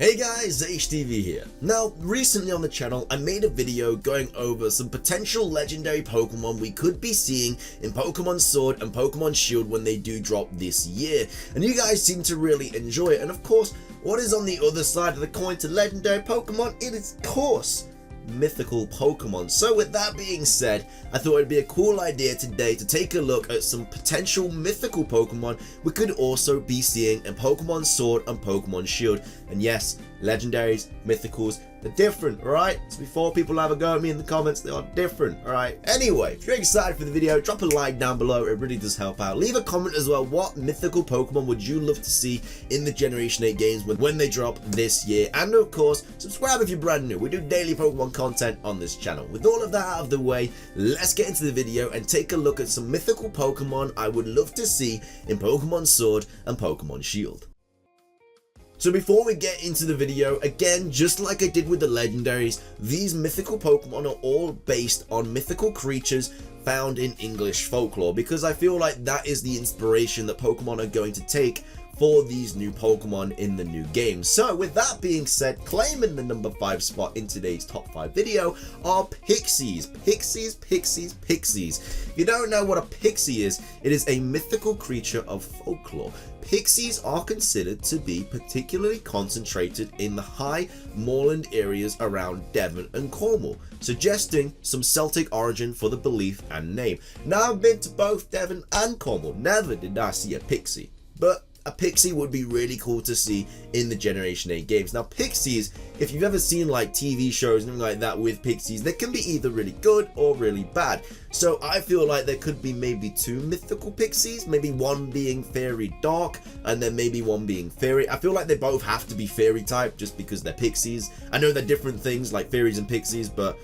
Hey guys, HDvee here. Now, recently on the channel, I made a video going over some potential legendary Pokemon we could be seeing in Pokemon Sword and Pokemon Shield when they do drop this year. And you guys seem to really enjoy it. And of course, what is on the other side of the coin to legendary Pokemon? It is, of course, mythical Pokemon. So with that being said, I thought it'd be a cool idea today to take a look at some potential mythical Pokemon we could also be seeing in Pokemon Sword and Pokemon Shield. And yes, legendaries, mythicals, they're different, alright? So before people have a go at me in the comments, they are different, alright? Anyway, if you're excited for the video, drop a like down below, it really does help out. Leave a comment as well, what mythical Pokemon would you love to see in the Generation 8 games when they drop this year? And of course, subscribe if you're brand new, we do daily Pokemon content on this channel. With all of that out of the way, let's get into the video and take a look at some mythical Pokemon I would love to see in Pokemon Sword and Pokemon Shield. So before we get into the video, again, just like I did with the legendaries, these mythical Pokemon are all based on mythical creatures found in English folklore, because I feel like that is the inspiration that Pokemon are going to take for these new Pokemon in the new game. So with that being said, claiming the number 5 spot in today's top 5 video are Pixies. Pixies. If you don't know what a Pixie is, it is a mythical creature of folklore. Pixies are considered to be particularly concentrated in the high moorland areas around Devon and Cornwall, suggesting some Celtic origin for the belief and name. Now, I've been to both Devon and Cornwall, never did I see a Pixie, but a Pixie would be really cool to see in the Generation 8 games. Now, Pixies, if you've ever seen like TV shows and anything like that with Pixies, they can be either really good or really bad. So I feel like there could be maybe 2 mythical Pixies, maybe one being fairy dark and then maybe one being fairy. I feel like they both have to be fairy type just because they're Pixies. I know they're different things like fairies and Pixies, but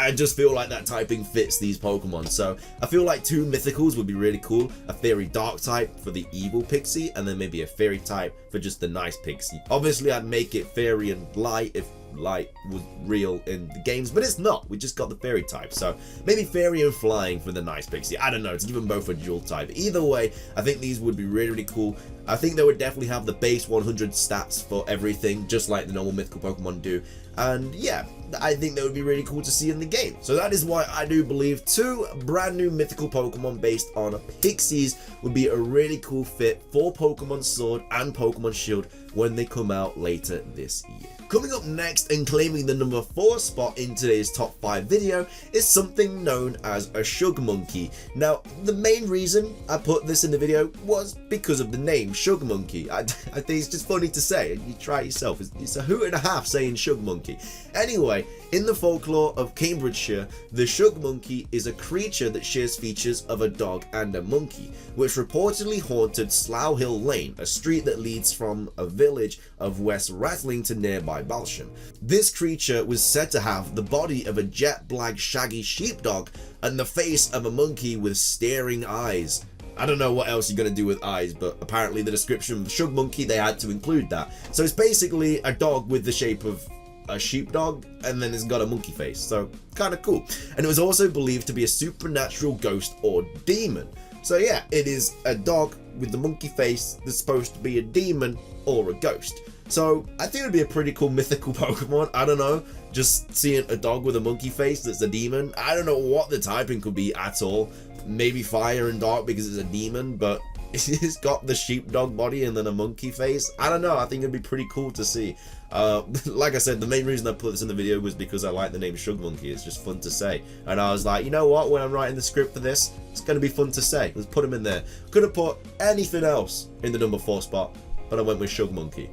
I just feel like that typing fits these Pokemon. So I feel like 2 mythicals would be really cool. A fairy dark type for the evil Pixie, and then maybe a fairy type for just the nice Pixie. Obviously, I'd make it fairy and light if light was real in the games, but it's not. We just got the fairy type. So maybe fairy and flying for the nice Pixie. I don't know, to give them both a dual type. Either way, I think these would be really cool. I think they would definitely have the base 100 stats for everything, just like the normal mythical Pokemon do. And yeah, I think that would be really cool to see in the game. So that is why I do believe 2 brand new mythical Pokemon based on Pixies would be a really cool fit for Pokemon Sword and Pokemon Shield when they come out later this year. Coming up next and claiming the number 4 spot in today's top 5 video is something known as a Shug Monkey. Now, the main reason I put this in the video was because of the name, Shug Monkey. I think it's just funny to say. You try it yourself. It's a hoot and a half saying Shug Monkey. Anyway, in the folklore of Cambridgeshire, the Shug Monkey is a creature that shares features of a dog and a monkey, which reportedly haunted Slough Hill Lane, a street that leads from a village of West Rattling to nearby Balsham. This creature was said to have the body of a jet black shaggy sheepdog and the face of a monkey with staring eyes. I don't know what else you're going to do with eyes, but apparently the description of the Shug Monkey, they had to include that. So it's basically a dog with the shape of a sheepdog, and then it's got a monkey face, so kind of cool. And it was also believed to be a supernatural ghost or demon. So yeah, it is a dog with the monkey face that's supposed to be a demon or a ghost. So I think it would be a pretty cool mythical Pokemon. I don't know, just seeing a dog with a monkey face that's a demon. I don't know what the typing could be at all. Maybe fire and dark because it's a demon, but it's got the sheepdog body and then a monkey face. I don't know, I think it'd be pretty cool to see. Like I said, the main reason I put this in the video was because I like the name Shug Monkey. It's just fun to say. And I was like, you know what, when I'm writing the script for this, it's going to be fun to say. Let's put him in there. Could have put anything else in the number 4 spot, but I went with Shug Monkey.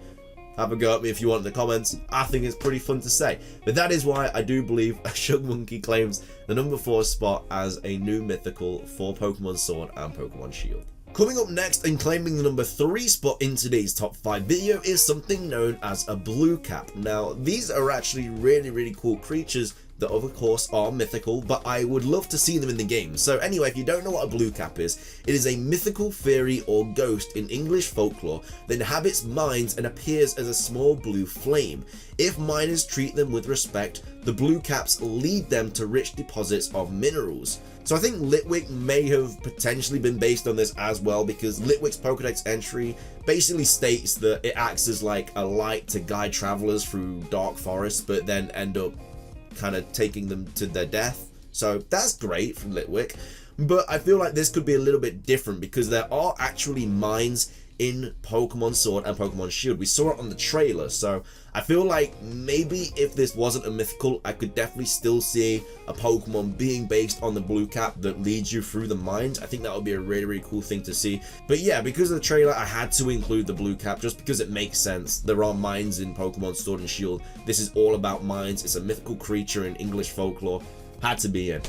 Have a go at me if you want in the comments. I think it's pretty fun to say. But that is why I do believe a Shug Monkey claims the number 4 spot as a new mythical for Pokemon Sword and Pokemon Shield. Coming up next and claiming the number 3 spot in today's top 5 video is something known as a blue cap. Now, these are actually really cool creatures that of course are mythical, but I would love to see them in the game. So anyway, if you don't know what a blue cap is, it is a mythical fairy or ghost in English folklore that inhabits mines and appears as a small blue flame. If miners treat them with respect, the blue caps lead them to rich deposits of minerals. So I think Litwick may have potentially been based on this as well, because Litwick's Pokedex entry basically states that it acts as like a light to guide travelers through dark forests, but then end up kind of taking them to their death. So that's great from Litwick, but I feel like this could be a little bit different because there are actually mines in Pokemon Sword and Pokemon Shield. We saw it on the trailer, so I feel like maybe if this wasn't a mythical, I could definitely still see a Pokemon being based on the blue cap that leads you through the mines. I think that would be a really, really cool thing to see. But yeah, because of the trailer, I had to include the blue cap just because it makes sense. There are mines in Pokemon Sword and Shield. This is all about mines. It's a mythical creature in English folklore. Had to be in.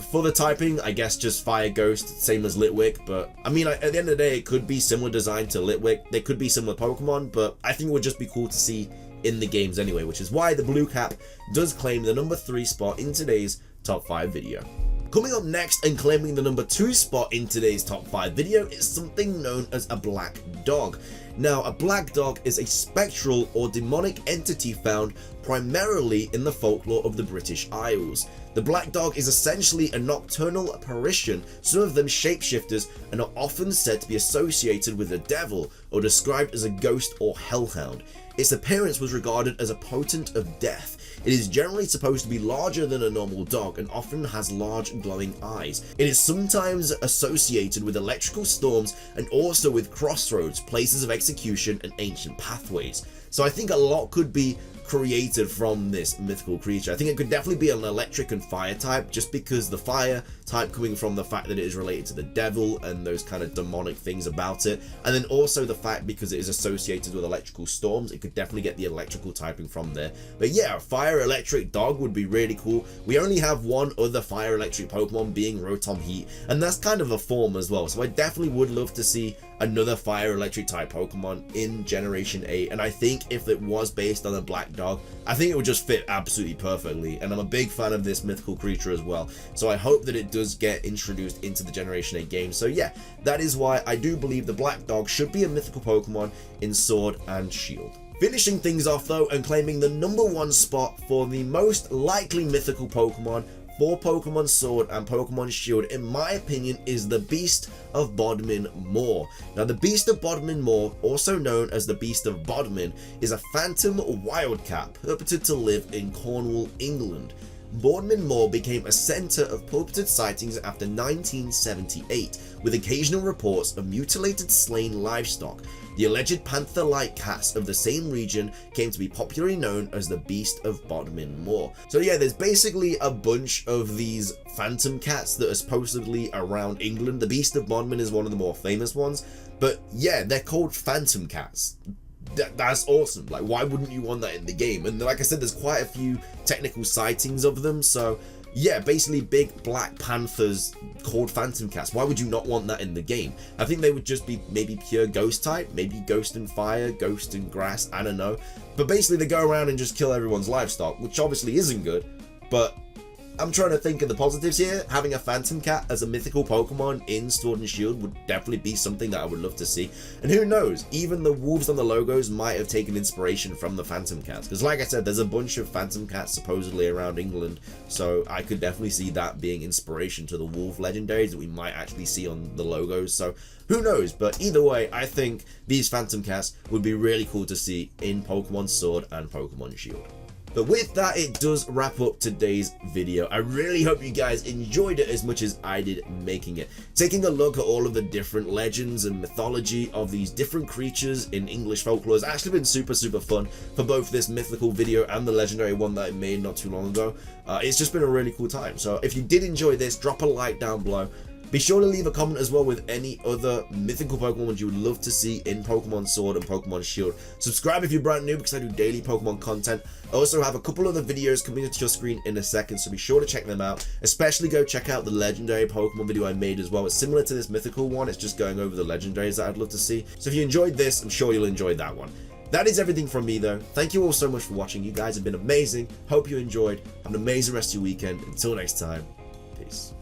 For the typing, I guess just Fire Ghost, same as Litwick, but I mean, at the end of the day, it could be similar design to Litwick. They could be similar Pokemon, but I think it would just be cool to see in the games anyway, which is why the blue cap does claim the number 3 spot in today's top 5 video. Coming up next and claiming the number 2 spot in today's top 5 video is something known as a black dog. Now, a black dog is a spectral or demonic entity found primarily in the folklore of the British Isles. The black dog is essentially a nocturnal apparition, some of them shapeshifters, and are often said to be associated with the devil or described as a ghost or hellhound. Its appearance was regarded as a portent of death. It is generally supposed to be larger than a normal dog and often has large glowing eyes. It is sometimes associated with electrical storms and also with crossroads, places of execution, and ancient pathways. So I think a lot could be created from this mythical creature. I think it could definitely be an electric and fire type, just because the fire type coming from the fact that it is related to the devil and those kind of demonic things about it, and then also the fact because it is associated with electrical storms, it could definitely get the electrical typing from there. But yeah, a fire electric dog would be really cool. We only have one other fire electric Pokemon, being Rotom Heat, and that's kind of a form as well, so I definitely would love to see another fire electric type Pokemon in Generation 8, and I think if it was based on a black dog, I think it would just fit absolutely perfectly, and I'm a big fan of this mythical creature as well, so I hope that it does get introduced into the Generation 8 game. So yeah, that is why I do believe the black dog should be a mythical Pokemon in Sword and Shield. Finishing things off though and claiming the number 1 spot for the most likely mythical Pokemon for Pokemon Sword and Pokemon Shield, in my opinion, is the Beast of Bodmin Moor. Now, the Beast of Bodmin Moor, also known as the Beast of Bodmin, is a phantom wildcat purported to live in Cornwall, England. Bodmin Moor became a centre of purported sightings after 1978, with occasional reports of mutilated slain livestock. The alleged panther-like cats of the same region came to be popularly known as the Beast of Bodmin Moor. So yeah, there's basically a bunch of these phantom cats that are supposedly around England. The Beast of Bodmin is one of the more famous ones, but yeah, they're called phantom cats. That's awesome. Like, why wouldn't you want that in the game? And like I said, there's quite a few technical sightings of them, so yeah, basically big black panthers called phantom cats. Why would you not want that in the game? I think they would just be maybe pure ghost type, maybe ghost and fire, ghost and grass, I don't know. But basically they go around and just kill everyone's livestock, which obviously isn't good, but I'm trying to think of the positives here. Having a phantom cat as a mythical Pokemon in Sword and Shield would definitely be something that I would love to see. And who knows, even the wolves on the logos might have taken inspiration from the phantom cats. Because like I said, there's a bunch of phantom cats supposedly around England. So I could definitely see that being inspiration to the wolf legendaries that we might actually see on the logos. So who knows, but either way, I think these phantom cats would be really cool to see in Pokemon Sword and Pokemon Shield. But with that, it does wrap up today's video. I really hope you guys enjoyed it as much as I did making it. Taking a look at all of the different legends and mythology of these different creatures in English folklore has actually been super fun for both this mythical video and the legendary one that I made not too long ago. It's just been a really cool time. So if you did enjoy this, drop a like down below. Be sure to leave a comment as well with any other mythical Pokemon you would love to see in Pokemon Sword and Pokemon Shield. Subscribe if you're brand new because I do daily Pokemon content. I also have a couple other videos coming to your screen in a second, so be sure to check them out. Especially go check out the legendary Pokemon video I made as well. It's similar to this mythical one, it's just going over the legendaries that I'd love to see. So if you enjoyed this, I'm sure you'll enjoy that one. That is everything from me though. Thank you all so much for watching. You guys have been amazing. Hope you enjoyed. Have an amazing rest of your weekend. Until next time, peace.